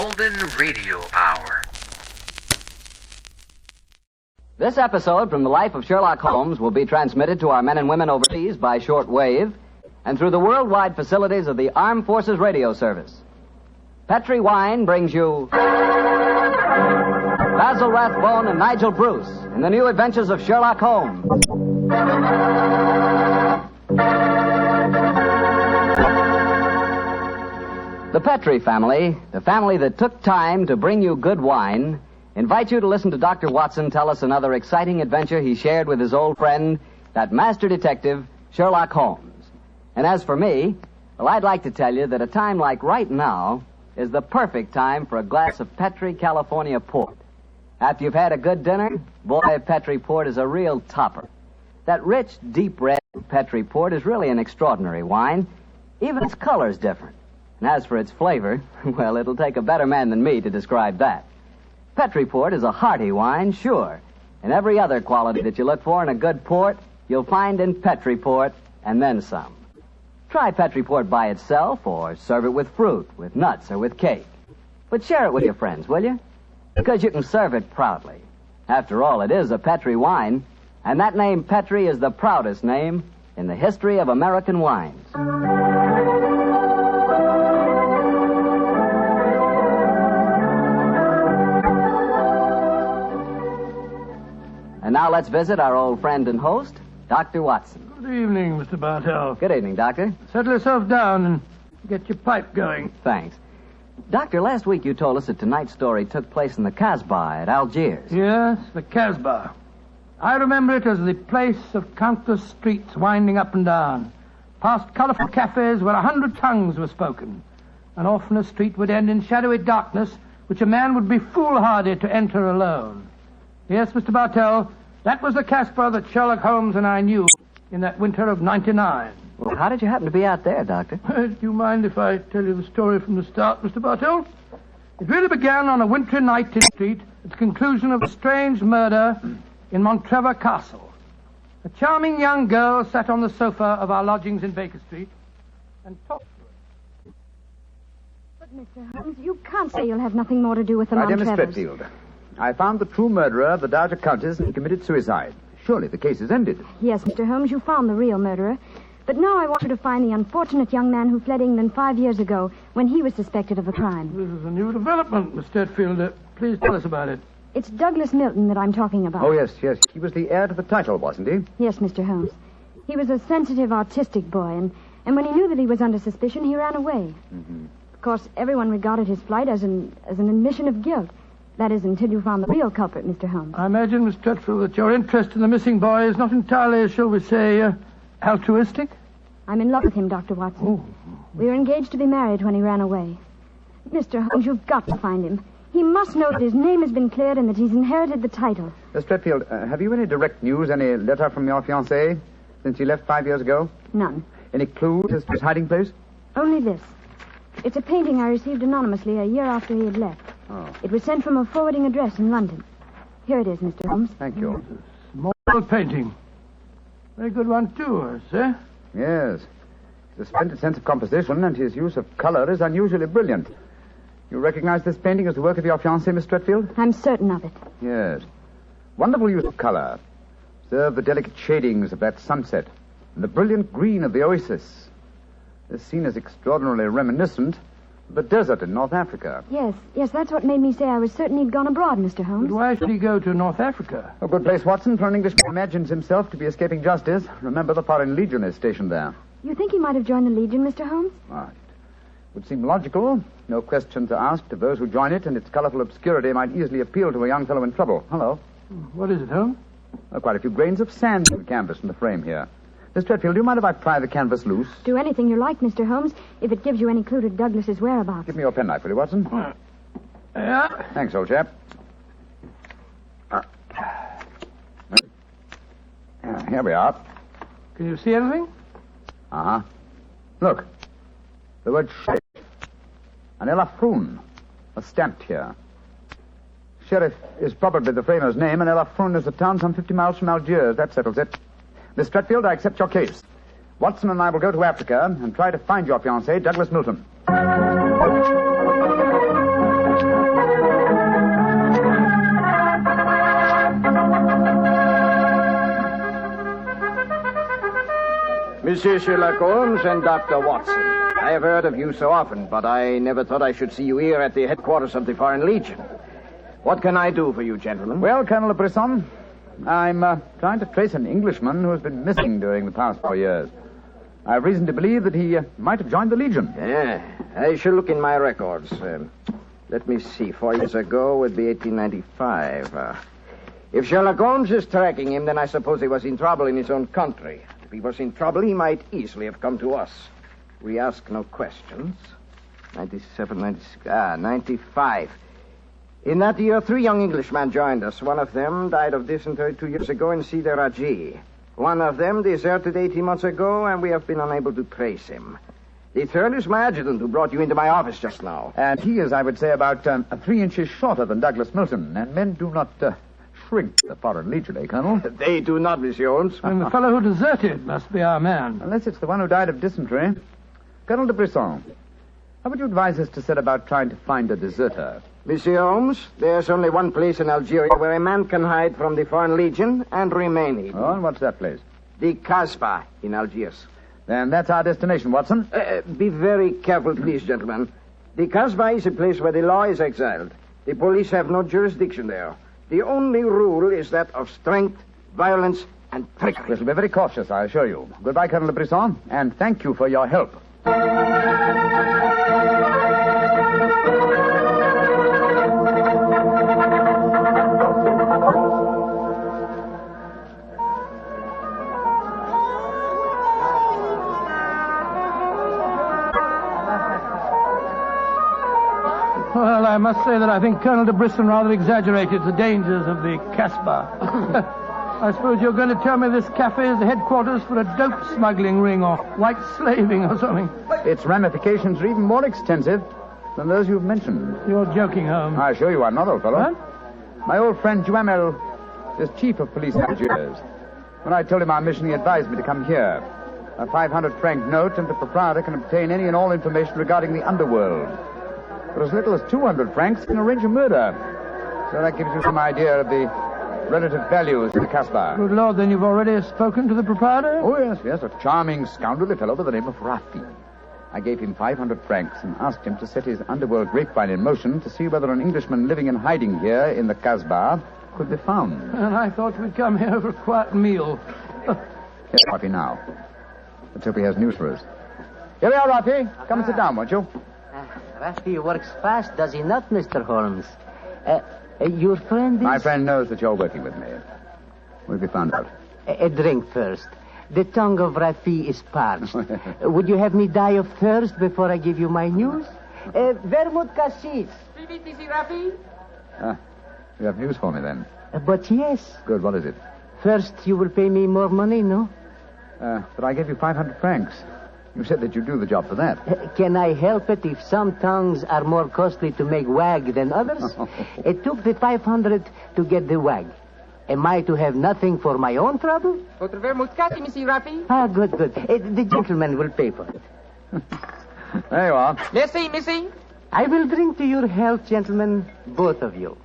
Golden Radio Hour. This episode from the life of Sherlock Holmes will be transmitted to our men and women overseas by short wave and through the worldwide facilities of the Armed Forces Radio Service. Petri Wine brings you Basil Rathbone and Nigel Bruce in the new adventures of Sherlock Holmes. The Petri family, the family that took time to bring you good wine, invite you to listen to Dr. Watson tell us another exciting adventure he shared with his old friend, that master detective, Sherlock Holmes. And as for me, well, I'd like to tell you that a time like right now is the perfect time for a glass of Petri California port. After you've had a good dinner, boy, Petri port is a real topper. That rich, deep red Petri port is really an extraordinary wine. Even its color's different. And as for its flavor, well, it'll take a better man than me to describe that. Petri port is a hearty wine, sure. And every other quality that you look for in a good port, you'll find in Petri port, and then some. Try Petri port by itself, or serve it with fruit, with nuts, or with cake. But share it with your friends, will you? Because you can serve it proudly. After all, it is a Petri wine, and that name Petri is the proudest name in the history of American wines. And now let's visit our old friend and host, Dr. Watson. Good evening, Mr. Bartell. Good evening, Doctor. Settle yourself down and get your pipe going. Thanks. Doctor, last week you told us that tonight's story took place in the Casbah at Algiers. Yes, the Casbah. I remember it as the place of countless streets winding up and down, past colorful cafes where 100 tongues were spoken. And often a street would end in shadowy darkness, which a man would be foolhardy to enter alone. Yes, Mr. Bartell, that was the Casbah that Sherlock Holmes and I knew in that winter of '99. Well, how did you happen to be out there, Doctor? Do you mind if I tell you the story from the start, Mr. Bartell? It really began on a wintry night in the street at the conclusion of a strange murder in Montrevor Castle. A charming young girl sat on the sofa of our lodgings in Baker Street and talked to us. But, Mr. Holmes, you can't say you'll have nothing more to do with the My dear Miss Montrevors. Tretfield, I found the true murderer of the Dowager Countess and committed suicide. Surely the case is ended. Yes, Mr. Holmes, you found the real murderer. But now I want you to find the unfortunate young man who fled England 5 years ago when he was suspected of a crime. This is a new development, Miss Tretfield. Please tell us about it. It's Douglas Milton that I'm talking about. Oh, yes. He was the heir to the title, wasn't he? Yes, Mr. Holmes. He was a sensitive, artistic boy, and when he knew that he was under suspicion, he ran away. Mm-hmm. Of course, everyone regarded his flight as an admission of guilt. That is, until you found the real culprit, Mr. Holmes. I imagine, Miss Tretfield, that your interest in the missing boy is not entirely, shall we say, altruistic? I'm in love with him, Dr. Watson. Oh. We were engaged to be married when he ran away. Mr. Holmes, you've got to find him. He must know that his name has been cleared and that he's inherited the title. Miss Tretfield, have you any direct news, any letter from your fiancé since he left 5 years ago? None. Any clues as to his hiding place? Only this. It's a painting I received anonymously a year after he had left. Oh. It was sent from a forwarding address in London. Here it is, Mr. Holmes. Thank you. Small painting. Very good one, too, sir. Yes. His splendid sense of composition and his use of color is unusually brilliant. You recognize this painting as the work of your fiancé, Miss Tretfield? I'm certain of it. Yes. Wonderful use of color. Observe the delicate shadings of that sunset and the brilliant green of the oasis. This scene is extraordinarily reminiscent of the desert in North Africa. Yes, that's what made me say I was certain he'd gone abroad, Mr. Holmes. But why should he go to North Africa? A good place, Watson, for an Englishman who imagines himself to be escaping justice. Remember, the Foreign Legion is stationed there. You think he might have joined the Legion, Mr. Holmes? Right. Would seem logical. No questions are asked of those who join it, and its colorful obscurity might easily appeal to a young fellow in trouble. Hello. What is it, Holmes? Quite a few grains of sand in the canvas in the frame here. Miss Tretfield, do you mind if I pry the canvas loose? Do anything you like, Mr. Holmes, if it gives you any clue to Douglas's whereabouts. Give me your penknife, will you, Watson? Yeah. Thanks, old chap. Here we are. Can you see anything? Uh-huh. Look. The word sheriff. An Elafroun. Stamped here. Sheriff is probably the framer's name, and Elafroun is a town some 50 miles from Algiers. That settles it. Miss Tretfield, I accept your case. Watson and I will go to Africa and try to find your fiancé, Douglas Milton. Monsieur Sherlock Holmes and Dr. Watson. I have heard of you so often, but I never thought I should see you here at the headquarters of the Foreign Legion. What can I do for you, gentlemen? Well, Colonel Brisson, I'm trying to trace an Englishman who has been missing during the past 4 years. I have reason to believe that he might have joined the Legion. Yeah, I shall look in my records. Let me see. 4 years ago would be 1895. If Sherlock Holmes is tracking him, then I suppose he was in trouble in his own country. If he was in trouble, he might easily have come to us. We ask no questions. 97, 96, 95. In that year, 3 young Englishmen joined us. One of them died of dysentery 2 years ago in Cedar Raji. One of them deserted 18 months ago, and we have been unable to trace him. The third is my adjutant who brought you into my office just now. And he is, I would say, about 3 inches shorter than Douglas Milton. And men do not shrink the Foreign Legion, eh, Colonel? They do not, Monsieur Holmes. And the fellow who deserted must be our man. Unless it's the one who died of dysentery. Colonel de Brisson, how would you advise us to set about trying to find a deserter? Monsieur Holmes, there's only one place in Algeria where a man can hide from the Foreign Legion and remain hidden. Oh, and what's that place? The Casbah in Algiers. Then that's our destination, Watson. Be very careful, please, gentlemen. The Casbah is a place where the law is exiled. The police have no jurisdiction there. The only rule is that of strength, violence, and trickery. We shall be very cautious, I assure you. Goodbye, Colonel de Brisson, and thank you for your help. Well, I must say that I think Colonel de Brisson rather exaggerated the dangers of the Casbah. I suppose you're going to tell me this cafe is the headquarters for a dope smuggling ring or white slaving or something. Its ramifications are even more extensive than those you've mentioned. You're joking, Holmes. I assure you I'm not, old fellow. What? My old friend Duhamel is chief of police in Algiers. When I told him our mission, he advised me to come here. A 500-franc note, and the proprietor can obtain any and all information regarding the underworld. For as little as 200 francs, he can arrange a murder. So that gives you some idea of the relative values of the Casbah. Good Lord, then you've already spoken to the proprietor? Oh, yes, a charming, scoundrelly fellow by the name of Rafi. I gave him 500 francs and asked him to set his underworld grapevine in motion to see whether an Englishman living in hiding here in the Casbah could be found. And I thought we'd come here for a quiet meal. Here's Rafi now. Let's hope he has news for us. Here we are, Rafi. Come and sit down, won't you? Rafi works fast, does he not, Mr. Holmes? Your friend is... My friend knows that you're working with me. We'll be found out. A drink first. The tongue of Rafi is parched. Would you have me die of thirst before I give you my news? Vermouth cassis. You have news for me, then? But yes. Good, what is it? First, you will pay me more money, no? But I gave you 500 francs. You said that you'd do the job for that. Can I help it if some tongues are more costly to make wag than others? It took the 500 to get the wag. Am I to have nothing for my own trouble? Votre vermouth cassis, Monsieur Rafi. Ah, good. The gentleman will pay for it. There you are. Merci. I will drink to your health, gentlemen, both of you.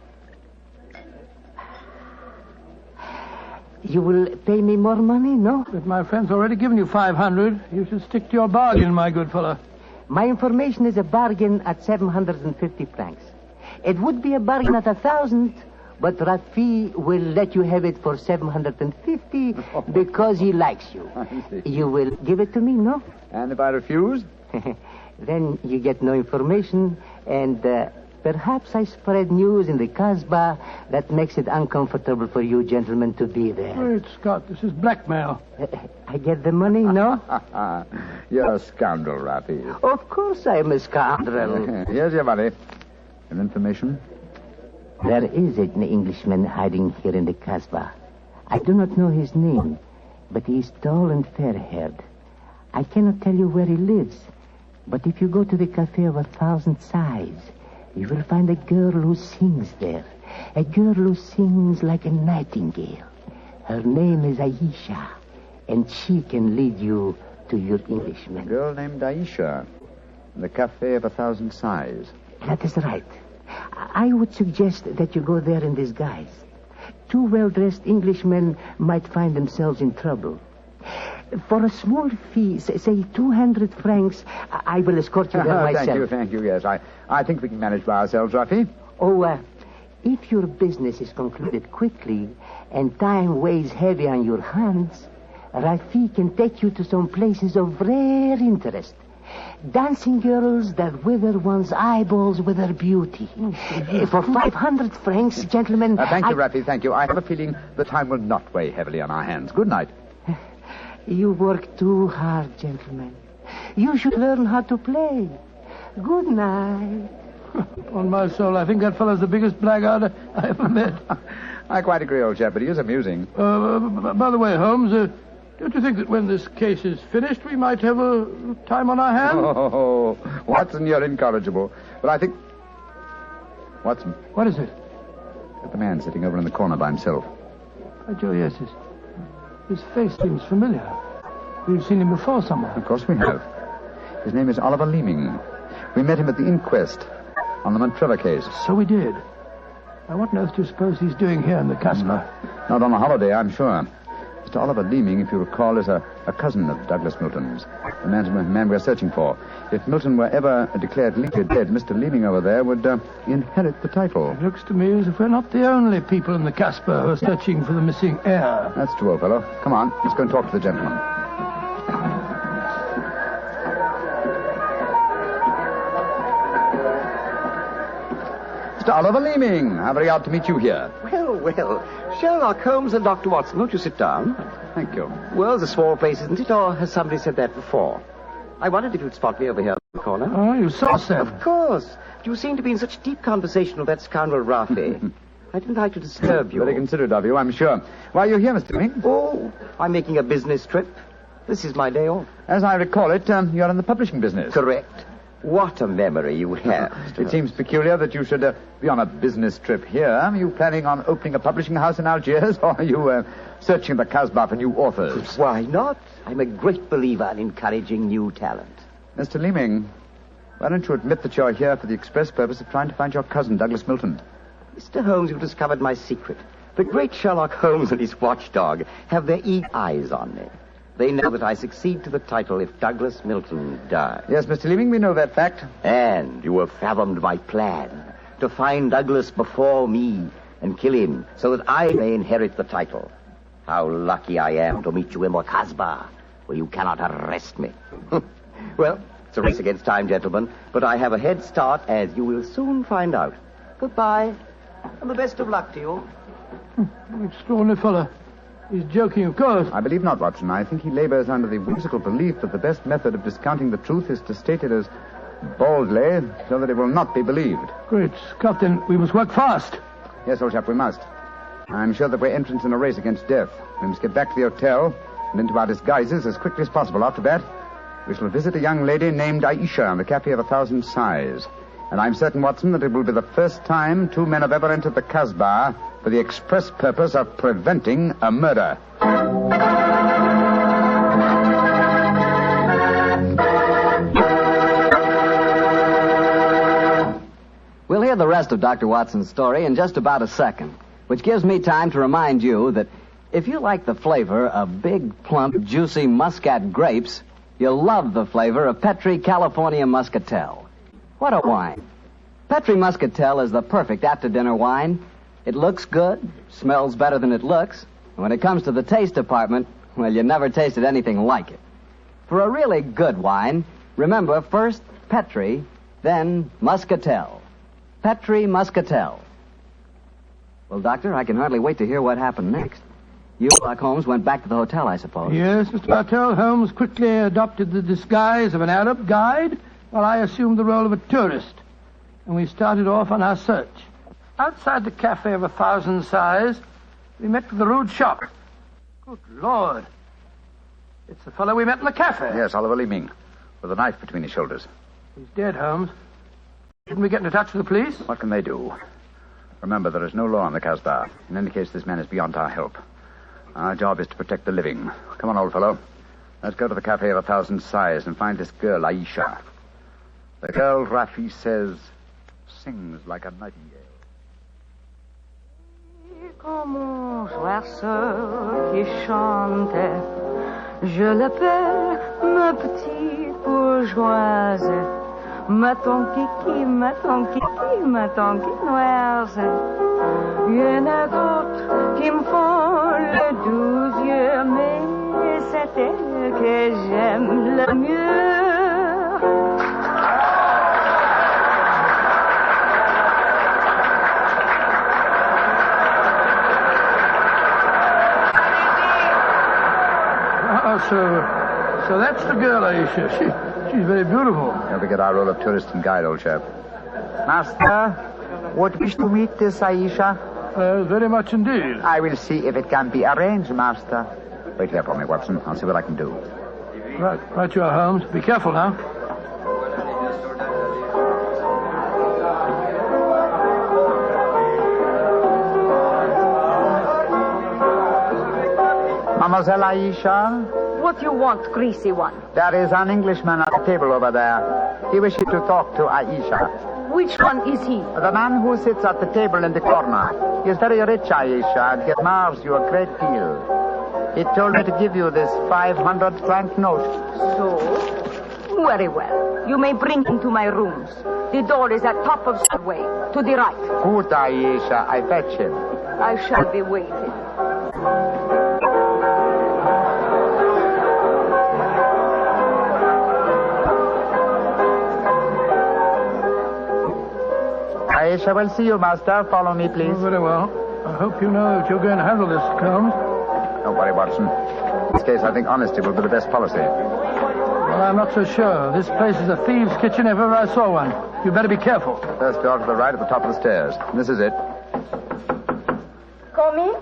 You will pay me more money, no? But my friend's already given you 500. You should stick to your bargain, my good fellow. My information is a bargain at 750 francs. It would be a bargain at 1,000, but Rafi will let you have it for 750 because he likes you. You will give it to me, no? And if I refuse? Then you get no information, and perhaps I spread news in the Casbah that makes it uncomfortable for you gentlemen to be there. Wait, Scott, this is blackmail. I get the money, no? You're a scoundrel, Rafi. Of course I am a scoundrel. Here's your money. And information? There is an Englishman hiding here in the Casbah. I do not know his name, but he is tall and fair-haired. I cannot tell you where he lives, but if you go to the Cafe of 1,000 Sighs, you will find a girl who sings there. A girl who sings like a nightingale. Her name is Aisha, and she can lead you to your Englishman. A girl named Aisha. The Cafe of 1,000 Sighs. That is right. I would suggest that you go there in disguise. 2 well-dressed Englishmen might find themselves in trouble. For a small fee, say 200 francs, I will escort you there myself. Thank you, yes. I think we can manage by ourselves, Rafi. Oh, if your business is concluded quickly and time weighs heavy on your hands, Rafi can take you to some places of rare interest. Dancing girls that wither one's eyeballs with their beauty. For 500 francs, gentlemen... Thank you, Rafi, thank you. I have a feeling the time will not weigh heavily on our hands. Good night. You work too hard, gentlemen. You should learn how to play. Good night. On my soul, I think that fellow's the biggest blackguard I ever met. I quite agree, old chap, but he is amusing. By the way, Holmes, don't you think that when this case is finished, we might have a time on our hands? Oh, Watson, you're incorrigible. But I think... Watson. What is it? The man sitting over in the corner by himself. Oh, Joe, yes, his face seems familiar. We've seen him before somewhere. Of course we have. His name is Oliver Leeming. We met him at the inquest on the Montrevor case. So we did. Now, what on earth do you suppose he's doing here in the Casbah? Not on a holiday, I'm sure. Mr. Oliver Leeming, if you recall, is a cousin of Douglas Milton's, the man we're searching for. If Milton were ever declared legally dead, Mr. Leeming over there would inherit the title. It looks to me as if we're not the only people in the Casbah who are searching for the missing heir. That's true, old fellow. Come on, let's go and talk to the gentleman. Mr. Oliver Leeming, how very odd to meet you here. Well, Sherlock Holmes and Dr. Watson, won't you sit down? Thank you. Well, it's a small place, isn't it? Or has somebody said that before? I wondered if you'd spot me over here in the corner. Oh, you saw Sam. Of course. You seem to be in such deep conversation with that scoundrel Rafi. I didn't like to disturb you. Very considerate of you, I'm sure. Why are you here, Mr. Leeming? Oh, I'm making a business trip. This is my day off. As I recall it, you're in the publishing business. Correct. What a memory you have. It seems peculiar that you should be on a business trip here. Are you planning on opening a publishing house in Algiers, or are you searching the Casbah for new authors? Why not? I'm a great believer in encouraging new talent. Mr. Leeming, why don't you admit that you're here for the express purpose of trying to find your cousin, Douglas Milton? Mr. Holmes, you've discovered my secret. The great Sherlock Holmes and his watchdog have their eager eyes on me. They know that I succeed to the title if Douglas Milton dies. Yes, Mr. Leeming, we know that fact. And you have fathomed my plan to find Douglas before me and kill him so that I may inherit the title. How lucky I am to meet you in the Casbah, where you cannot arrest me. Well, it's a race against time, gentlemen, but I have a head start, as you will soon find out. Goodbye, and the best of luck to you. Extraordinary fellow. He's joking, of course. I believe not, Watson. I think he labors under the whimsical belief that the best method of discounting the truth is to state it as baldly, so that it will not be believed. Great Scott, then we must work fast. Yes, old chap, we must. I'm sure that we're entrants in a race against death. We must get back to the hotel and into our disguises as quickly as possible. After that, we shall visit a young lady named Aisha in the Cafe of 1,000 Sighs. And I'm certain, Watson, that it will be the first time two men have ever entered the Casbah for the express purpose of preventing a murder. We'll hear the rest of Dr. Watson's story in just about a second, which gives me time to remind you that if you like the flavor of big, plump, juicy Muscat grapes, you'll love the flavor of Petri California Muscatel. What a wine. Petri Muscatel is the perfect after-dinner wine. It looks good, smells better than it looks, and when it comes to the taste department, well, you never tasted anything like it. For a really good wine, remember first Petri, then Muscatel. Petri Muscatel. Well, Doctor, I can hardly wait to hear what happened next. You, Sherlock Holmes, went back to the hotel, I suppose. Yes, Mr. Bartell. Holmes quickly adopted the disguise of an Arab guide, while I assumed the role of a tourist. And we started off on our search. Outside the Cafe of 1,000 Sighs, we met with the rude shock. Good Lord. It's the fellow we met in the cafe. Yes, Oliver Leeming, with a knife between his shoulders. He's dead, Holmes. Shouldn't we get into touch with the police? What can they do? Remember, there is no law on the Casbah. In any case, this man is beyond our help. Our job is to protect the living. Come on, old fellow. Let's go to the Cafe of 1,000 Sighs and find this girl, Aisha. The girl, Rafi says, sings like a nightingale. Comme un oiseau qui chante Je l'appelle ma petite bourgeoise, ma ton kiki, ma ton kiki, ma ton quinoise. Il y en a d'autres qui me font le 12 yeux, mais c'est elle que j'aime le mieux. So that's the girl, Aisha. She's very beautiful. Don't forget our role of tourist and guide, old chap. Master, would wish to meet this Aisha? Very much indeed. I will see if it can be arranged, Master. Wait here for me, Watson. I'll see what I can do. Right you are, Holmes. Be careful now. Mademoiselle Aisha? What do you want, greasy one? There is an Englishman at the table over there. He wishes to talk to Aisha. Which one is he? The man who sits at the table in the corner. He is very rich, Aisha, and he admires you a great deal. He told me to give you this 500-franc note. So? Very well. You may bring him to my rooms. The door is at top of subway, to the right. Good, Aisha. I fetch him. I shall be waiting. Aisha will see you, Master. Follow me, please. Oh, very well. I hope you know that you're going to handle this, Holmes. Don't worry, Watson. In this case, I think honesty will be the best policy. Well, I'm not so sure. This place is a thieves' kitchen if ever I saw one. You better be careful. First door to the right at the top of the stairs. This is it. Come in.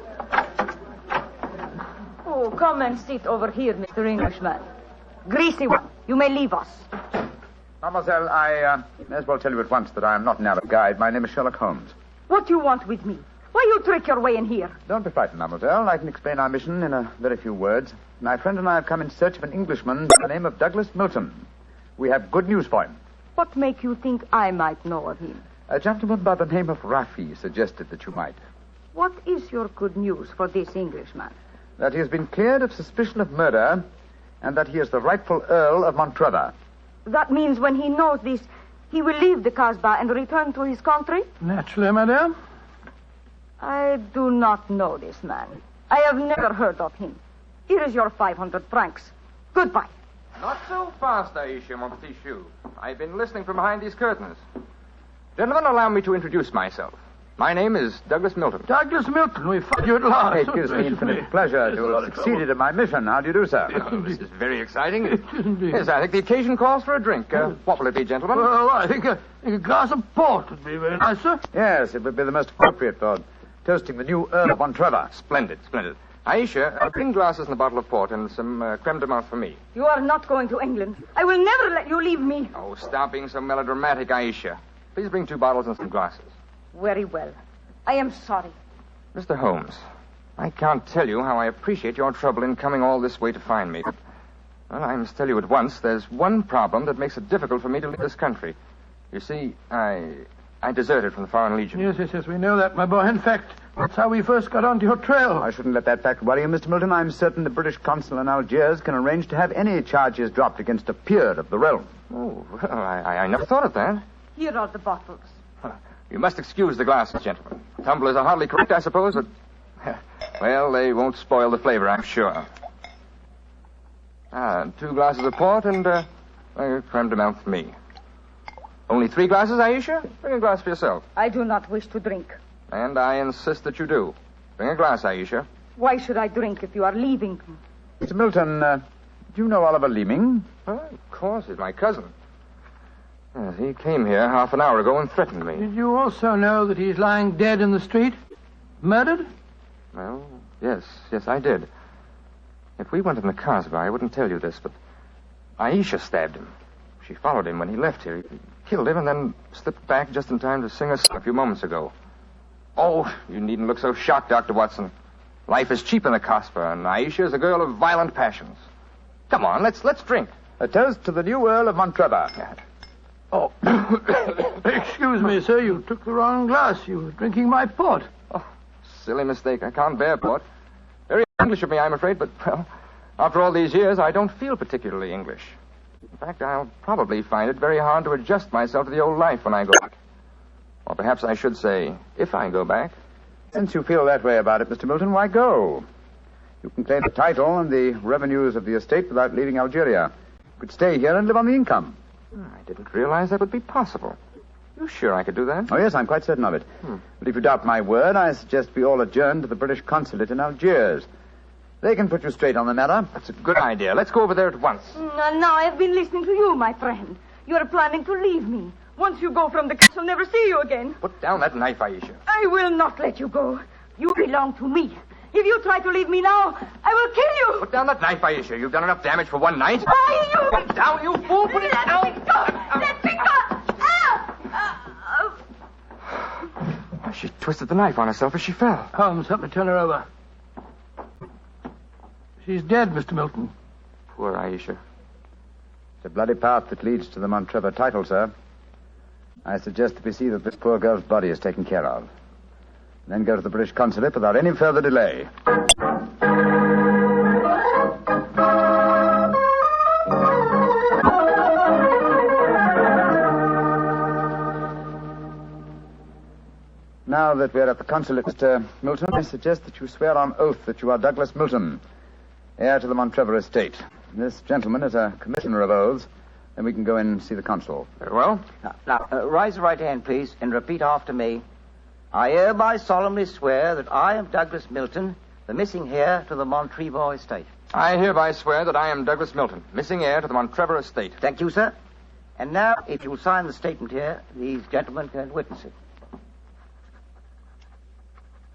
Oh, come and sit over here, Mr. Englishman. Greasy one, you may leave us. Mademoiselle, I may as well tell you at once that I am not an Arab guide. My name is Sherlock Holmes. What do you want with me? Why you trick your way in here? Don't be frightened, mademoiselle. I can explain our mission in a very few words. My friend and I have come in search of an Englishman by the name of Douglas Milton. We have good news for him. What make you think I might know of him? A gentleman by the name of Rafi suggested that you might. What is your good news for this Englishman? That he has been cleared of suspicion of murder and that he is the rightful Earl of Montrevor. That means when he knows this, he will leave the Kasbah and return to his country? Naturally, madame. I do not know this man. I have never heard of him. Here is your 500 francs. Goodbye. Not so fast, Aisha, mon petit chou. I've been listening from behind these curtains. Gentlemen, allow me to introduce myself. My name is Douglas Milton. Douglas Milton, we find you at last. It gives me infinite pleasure to have succeeded in my mission. How do you do, sir? Oh, this is very exciting. Yes, I think the occasion calls for a drink. What will it be, gentlemen? Well, I think a glass of port would be very nice, sir. Yes, it would be the most appropriate for toasting the new Earl of Montrevor. Splendid, splendid. Aisha, bring glasses and a bottle of port and some creme de menthe for me. You are not going to England. I will never let you leave me. Oh, stop being so melodramatic, Aisha. Please bring 2 bottles and some glasses. Very well. I am sorry. Mr. Holmes, I can't tell you how I appreciate your trouble in coming all this way to find me. But, well, I must tell you at once, there's one problem that makes it difficult for me to leave this country. You see, I deserted from the Foreign Legion. Yes, we know that, my boy. In fact, that's how we first got onto your trail. I shouldn't let that fact worry you, Mr. Milton. I'm certain the British consul in Algiers can arrange to have any charges dropped against a peer of the realm. Oh, well, I never thought of that. Here are the bottles. You must excuse the glasses, gentlemen. Tumblers are hardly correct, I suppose, but... Well, they won't spoil the flavor, I'm sure. 2 glasses of port and creme de menthe for me. Only 3 glasses, Aisha? Bring a glass for yourself. I do not wish to drink. And I insist that you do. Bring a glass, Aisha. Why should I drink if you are leaving? Mr. Milton, do you know Oliver Leeming? Of course, he's my cousin. Yes, he came here half an hour ago and threatened me. Did you also know that he's lying dead in the street? Murdered? Well, yes, I did. If we went in the Kasbah, I wouldn't tell you this, but Aisha stabbed him. She followed him when he left here. He killed him and then slipped back just in time to sing us a few moments ago. Oh, you needn't look so shocked, Dr. Watson. Life is cheap in the Kasbah, and Aisha is a girl of violent passions. Come on, let's drink. A toast to the new Earl of Montrevor. Oh, excuse me, sir. You took the wrong glass. You were drinking my port. Oh, silly mistake. I can't bear port. Very English of me, I'm afraid, but, well, After all these years, I don't feel particularly English. In fact, I'll probably find it very hard to adjust myself to the old life when I go back. Or perhaps I should say, if I go back. Since you feel that way about it, Mr. Milton, why go? You can claim the title and the revenues of the estate without leaving Algeria. You could stay here and live on the income. I didn't realize that would be possible. You sure I could do that? Oh, yes, I'm quite certain of it. But if you doubt my word, I suggest we all adjourn to the British consulate in Algiers. They can put you straight on the matter. That's a good idea. Let's go over there at once. Now I've been listening to you, my friend. You're planning to leave me. Once you go from the castle, I'll never see you again. Put down that knife, Aisha. I will not let you go. You belong to me. If you try to leave me now, I will kill you. Put down that knife, Aisha. You've done enough damage for one night. You... Put it down, you fool. Put it down. Let me go. Let me go. She twisted the knife on herself as she fell. Holmes, help me turn her over. She's dead, Mr. Milton. Poor Aisha. It's a bloody path that leads to the Montrevor title, sir. I suggest that we see that this poor girl's body is taken care of. Then go to the British consulate without any further delay. Now that we're at the consulate, Mr. Milton, I suggest that you swear on oath that you are Douglas Milton, heir to the Montrevor estate. This gentleman is a commissioner of oaths, then we can go in and see the consul. Very well. Now, raise your right hand, please, and repeat after me. I hereby solemnly swear that I am Douglas Milton, the missing heir to the Montrevor estate. I hereby swear that I am Douglas Milton, missing heir to the Montrevor estate. Thank you, sir. And now, if you'll sign the statement here, these gentlemen can witness it.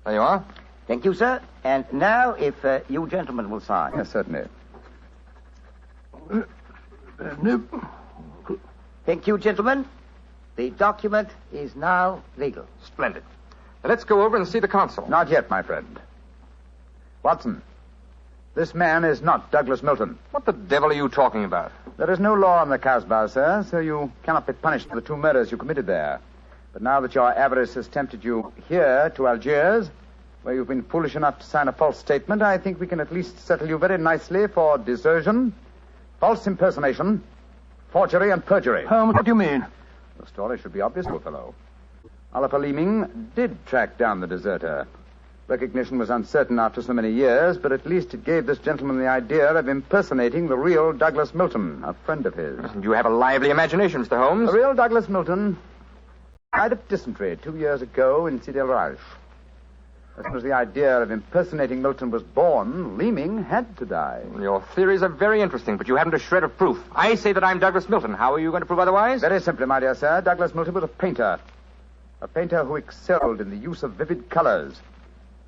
There you are. Thank you, sir. And now, if you gentlemen will sign. Yes, certainly. Thank you, gentlemen. The document is now legal. Splendid. Now let's go over and see the consul. Not yet, my friend. Watson, this man is not Douglas Milton. What the devil are you talking about? There is no law in the Casbah, sir, so you cannot be punished for the two murders you committed there. But now that your avarice has tempted you here to Algiers, where you've been foolish enough to sign a false statement, I think we can at least settle you very nicely for desertion, false impersonation, forgery, and perjury. Holmes, what do you mean? The story should be obvious, old fellow. Oliver Leeming did track down the deserter. Recognition was uncertain after so many years, but at least it gave this gentleman the idea of impersonating the real Douglas Milton, a friend of his. You have a lively imagination, Mr. Holmes. The real Douglas Milton died of dysentery 2 years ago in Sidi El Raj. As soon as the idea of impersonating Milton was born, Leeming had to die. Your theories are very interesting, but you haven't a shred of proof. I say that I'm Douglas Milton. How are you going to prove otherwise? Very simply, my dear sir. Douglas Milton was a painter. A painter who excelled in the use of vivid colors.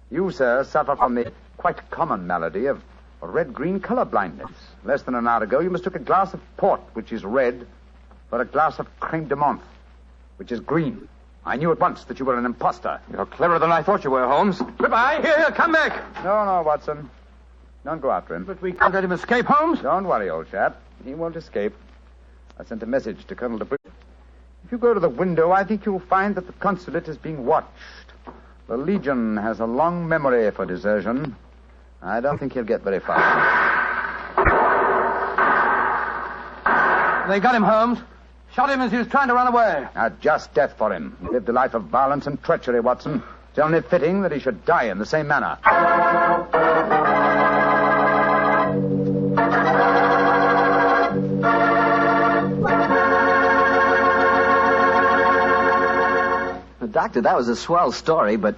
You, sir, suffer from the quite common malady of red-green color blindness. Less than an hour ago, you mistook a glass of port, which is red, for a glass of creme de menthe, which is green. I knew at once that you were an imposter. You're cleverer than I thought you were, Holmes. Goodbye. Here, come back. No, Watson. Don't go after him. But we can't let him escape, Holmes. Don't worry, old chap. He won't escape. I sent a message to Colonel DeBrey. If you go to the window, I think you'll find that the consulate is being watched. The Legion has a long memory for desertion. I don't think he'll get very far. They got him, Holmes. Shot him as he was trying to run away. A just death for him. He lived a life of violence and treachery, Watson. It's only fitting that he should die in the same manner. Doctor, that was a swell story, but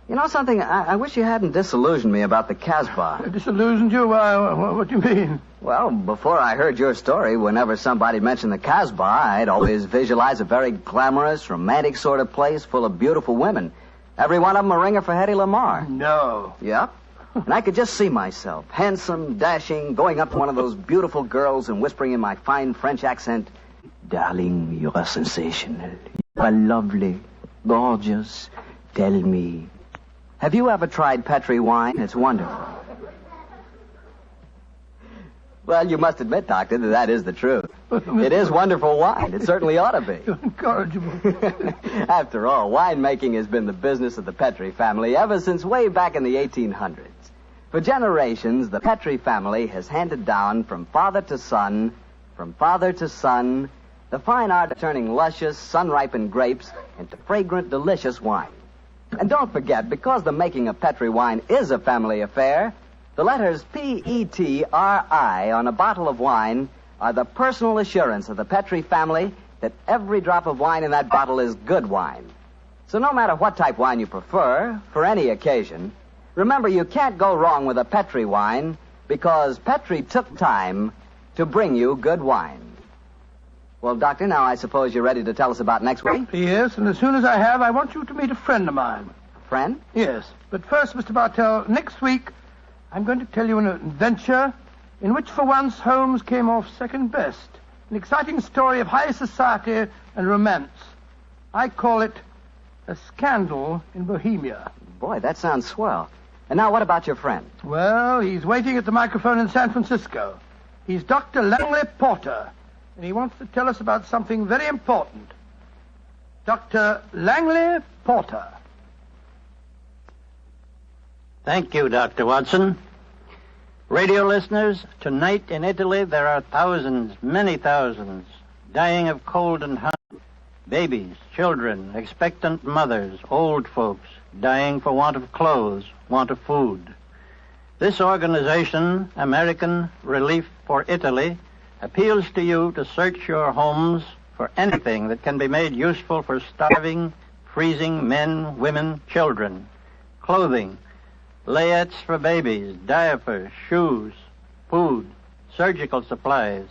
you know something? I wish you hadn't disillusioned me about the Casbah. Disillusioned you? What do you mean? Well, before I heard your story, whenever somebody mentioned the Casbah, I'd always visualize a very glamorous, romantic sort of place full of beautiful women. Every one of them a ringer for Hedy Lamarr. No. Yep. And I could just see myself, handsome, dashing, going up to one of those beautiful girls and whispering in my fine French accent, "Darling, you're sensational. You're lovely. Gorgeous. Tell me. Have you ever tried Petri wine? It's wonderful." Well, you must admit, Doctor, that is the truth. It is wonderful wine. It certainly ought to be. You're incorrigible. After all, winemaking has been the business of the Petri family ever since way back in the 1800s. For generations, the Petrie family has handed down from father to son, the fine art of turning luscious, sun-ripened grapes into fragrant, delicious wine. And don't forget, because the making of Petrie wine is a family affair, the letters P-E-T-R-I on a bottle of wine are the personal assurance of the Petrie family that every drop of wine in that bottle is good wine. So no matter what type wine you prefer, for any occasion, remember you can't go wrong with a Petrie wine because Petrie took time to bring you good wine. Well, Doctor, now I suppose you're ready to tell us about next week? Yes, and as soon as I have, I want you to meet a friend of mine. A friend? Yes, but first, Mr. Bartell, next week I'm going to tell you an adventure in which for once Holmes came off second best. An exciting story of high society and romance. I call it A Scandal in Bohemia. Boy, that sounds swell. And now what about your friend? Well, he's waiting at the microphone in San Francisco. He's Dr. Langley Porter, and he wants to tell us about something very important. Dr. Langley Porter. Thank you, Dr. Watson. Radio listeners, tonight in Italy there are thousands, many thousands, dying of cold and hunger. Babies, children, expectant mothers, old folks, dying for want of clothes, want of food. This organization, American Relief for Italy, appeals to you to search your homes for anything that can be made useful for starving, freezing men, women, children. Clothing, layettes for babies, diapers, shoes, food, surgical supplies,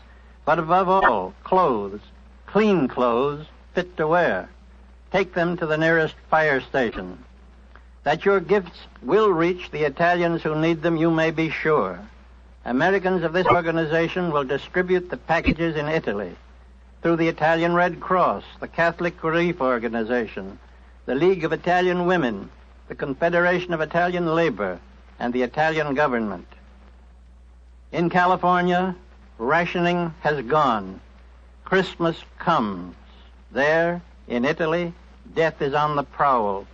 but above all, clothes, clean clothes, fit to wear. Take them to the nearest fire station. That your gifts will reach the Italians who need them, you may be sure. Americans of this organization will distribute the packages in Italy through the Italian Red Cross, the Catholic Relief Organization, the League of Italian Women, the Confederation of Italian Labor, and the Italian government. In California, rationing has gone. Christmas comes. There, in Italy, death is on the prowl.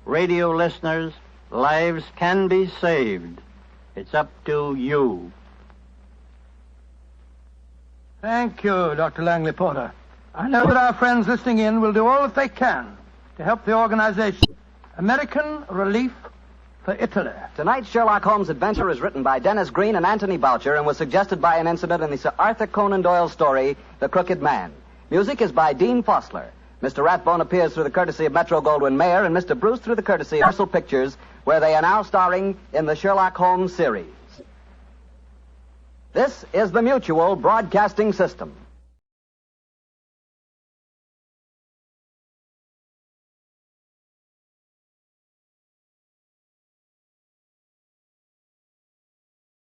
Radio listeners, lives can be saved. It's up to you. Thank you, Dr. Langley Porter. I know that our friends listening in will do all that they can to help the organization. American Relief for Italy. Tonight's Sherlock Holmes adventure is written by Dennis Green and Anthony Boucher and was suggested by an incident in the Sir Arthur Conan Doyle story, The Crooked Man. Music is by Dean Fossler. Mr. Rathbone appears through the courtesy of Metro-Goldwyn-Mayer and Mr. Bruce through the courtesy of Universal Pictures, where they are now starring in the Sherlock Holmes series. This is the Mutual Broadcasting System.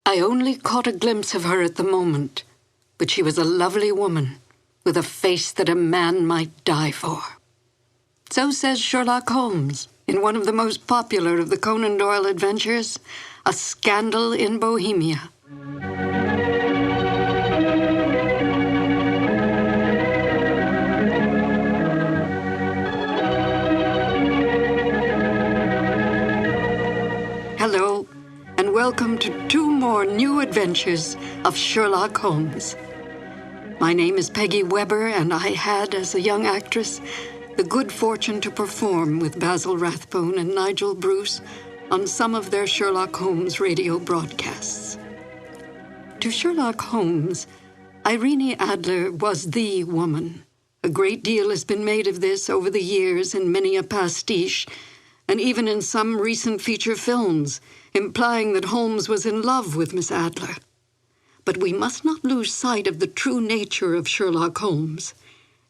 I only caught a glimpse of her at the moment, but she was a lovely woman with a face that a man might die for. So says Sherlock Holmes in one of the most popular of the Conan Doyle adventures, A Scandal in Bohemia. Hello, and welcome to 2 more new adventures of Sherlock Holmes. My name is Peggy Weber, and I had, as a young actress, the good fortune to perform with Basil Rathbone and Nigel Bruce on some of their Sherlock Holmes radio broadcasts. To Sherlock Holmes, Irene Adler was the woman. A great deal has been made of this over the years in many a pastiche, and even in some recent feature films, implying that Holmes was in love with Miss Adler. But we must not lose sight of the true nature of Sherlock Holmes.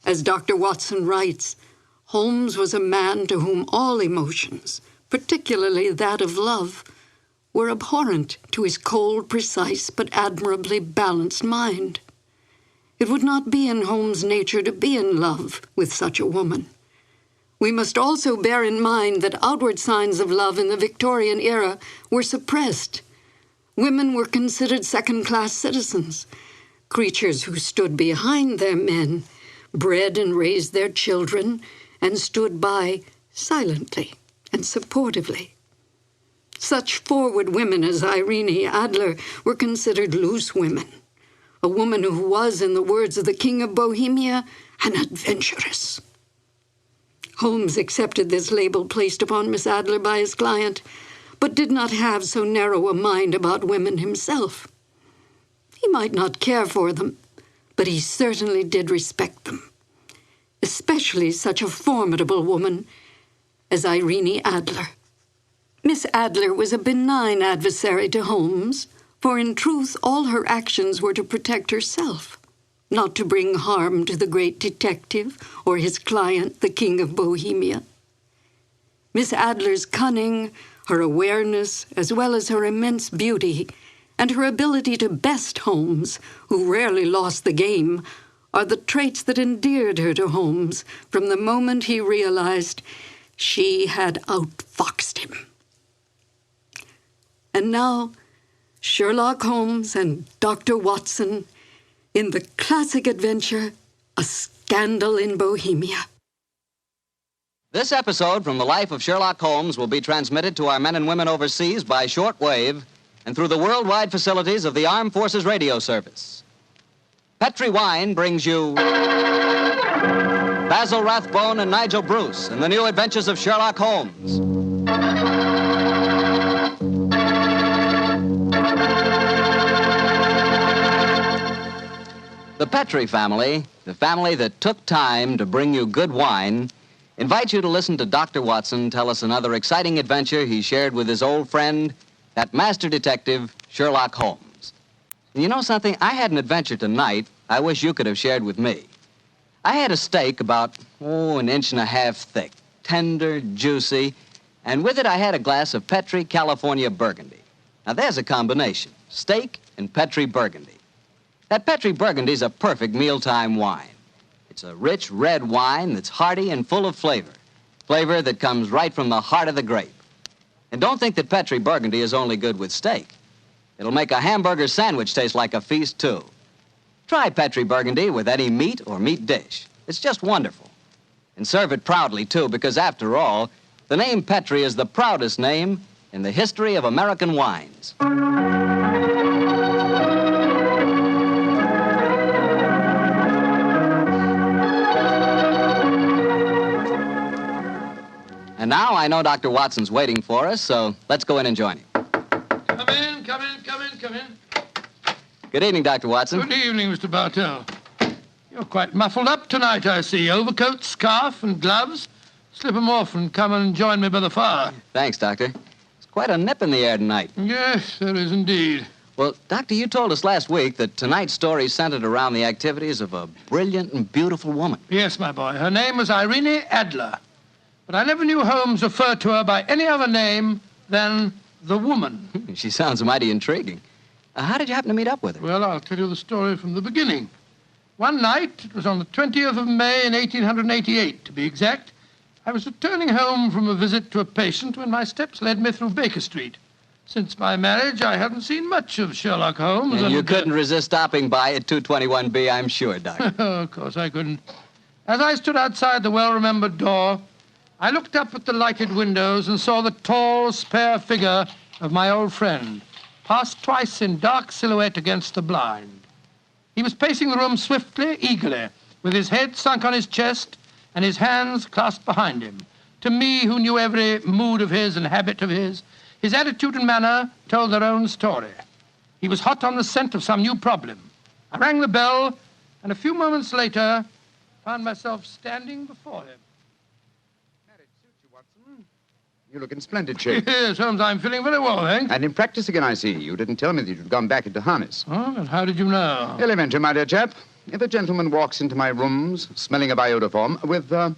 As Dr. Watson writes, Holmes was a man to whom all emotions, particularly that of love, were abhorrent to his cold, precise, but admirably balanced mind. It would not be in Holmes' nature to be in love with such a woman. We must also bear in mind that outward signs of love in the Victorian era were suppressed. Women were considered second-class citizens, creatures who stood behind their men, bred and raised their children, and stood by silently and supportively. Such forward women as Irene Adler were considered loose women. A woman who was, in the words of the King of Bohemia, an adventuress. Holmes accepted this label placed upon Miss Adler by his client, but did not have so narrow a mind about women himself. He might not care for them, but he certainly did respect them, especially such a formidable woman as Irene Adler. Miss Adler was a benign adversary to Holmes, for in truth all her actions were to protect herself, not to bring harm to the great detective or his client, the King of Bohemia. Miss Adler's cunning, her awareness, as well as her immense beauty, and her ability to best Holmes, who rarely lost the game, are the traits that endeared her to Holmes from the moment he realized she had outfoxed him. And now, Sherlock Holmes and Dr. Watson in the classic adventure, A Scandal in Bohemia. This episode from the life of Sherlock Holmes will be transmitted to our men and women overseas by shortwave and through the worldwide facilities of the Armed Forces Radio Service. Petri Wine brings you Basil Rathbone and Nigel Bruce in the new adventures of Sherlock Holmes. The Petri family, the family that took time to bring you good wine, invites you to listen to Dr. Watson tell us another exciting adventure he shared with his old friend, that master detective, Sherlock Holmes. And you know something? I had an adventure tonight I wish you could have shared with me. I had a steak about, an inch and a half thick, tender, juicy, and with it I had a glass of Petri California Burgundy. Now there's a combination, steak and Petri Burgundy. That Petri Burgundy's a perfect mealtime wine. It's a rich red wine that's hearty and full of flavor. Flavor that comes right from the heart of the grape. And don't think that Petri Burgundy is only good with steak. It'll make a hamburger sandwich taste like a feast, too. Try Petri Burgundy with any meat or meat dish. It's just wonderful. And serve it proudly, too, because after all, the name Petri is the proudest name in the history of American wines. And now I know Dr. Watson's waiting for us, so let's go in and join him. Come in. Good evening, Dr. Watson. Good evening, Mr. Bartell. You're quite muffled up tonight, I see. Overcoat, scarf, and gloves. Slip 'em off and come and join me by the fire. Thanks, Doctor. It's quite a nip in the air tonight. Yes, there is indeed. Well, Doctor, you told us last week that tonight's story centered around the activities of a brilliant and beautiful woman. Yes, my boy. Her name was Irene Adler. But I never knew Holmes refer to her by any other name than the woman. She sounds mighty intriguing. How did you happen to meet up with her? Well, I'll tell you the story from the beginning. One night, it was on the 20th of May in 1888, to be exact, I was returning home from a visit to a patient when my steps led me through Baker Street. Since my marriage, I hadn't seen much of Sherlock Holmes. And you couldn't resist stopping by at 221B, I'm sure, Doctor. Of course I couldn't. As I stood outside the well-remembered door, I looked up at the lighted windows and saw the tall, spare figure of my old friend, pass twice in dark silhouette against the blind. He was pacing the room swiftly, eagerly, with his head sunk on his chest and his hands clasped behind him. To me, who knew every mood of his and habit of his attitude and manner told their own story. He was hot on the scent of some new problem. I rang the bell, and a few moments later, found myself standing before him. You look in splendid shape. Yes, Holmes, I'm feeling very well, thanks. And in practice again, I see. You didn't tell me that you'd gone back into harness. Oh, and how did you know? Elementary, my dear chap. If a gentleman walks into my rooms smelling of iodoform with a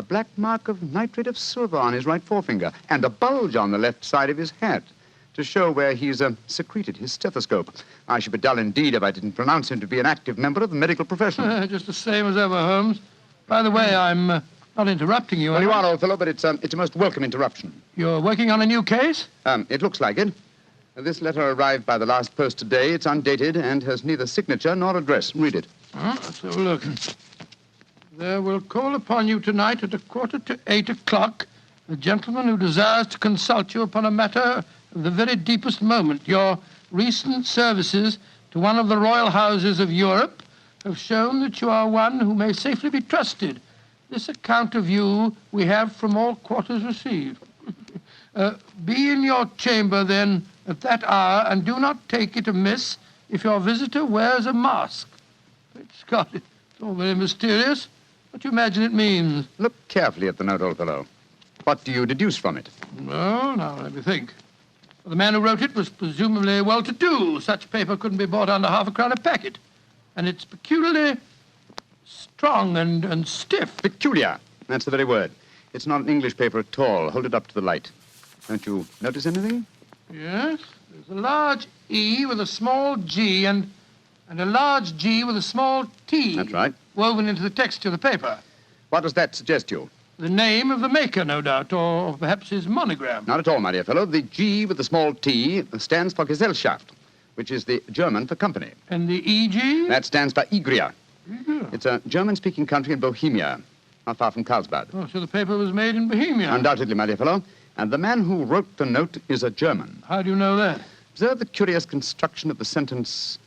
black mark of nitrate of silver on his right forefinger and a bulge on the left side of his hat to show where he's secreted his stethoscope, I should be dull indeed if I didn't pronounce him to be an active member of the medical profession. Just the same as ever, Holmes. By the way, I'm not interrupting you. Well, you are, old fellow, but it's a most welcome interruption. You're working on a new case? It looks like it. This letter arrived by the last post today. It's undated and has neither signature nor address. Read it. Let's have a look. There will call upon you tonight at 7:45 a gentleman who desires to consult you upon a matter of the very deepest moment. Your recent services to one of the royal houses of Europe have shown that you are one who may safely be trusted. This account of you we have from all quarters received. Be in your chamber, then, at that hour, and do not take it amiss if your visitor wears a mask. Great Scott, it's all very mysterious. What do you imagine it means? Look carefully at the note, old fellow. What do you deduce from it? Well, now, let me think. Well, the man who wrote it was presumably well-to-do. Such paper couldn't be bought under half a crown a packet. And it's peculiarly strong and stiff. Peculiar. That's the very word. It's not an English paper at all. Hold it up to the light. Don't you notice anything? Yes. There's a large E with a small G and a large G with a small T. That's right. Woven into the texture of the paper. What does that suggest to you? The name of the maker, no doubt, or perhaps his monogram. Not at all, my dear fellow. The G with the small T stands for Gesellschaft, which is the German for company. And the EG? That stands for Igria. It's a German-speaking country in Bohemia, not far from Carlsbad. Oh, so the paper was made in Bohemia? Undoubtedly, my dear fellow. And the man who wrote the note is a German. How do you know that? Observe the curious construction of the sentence.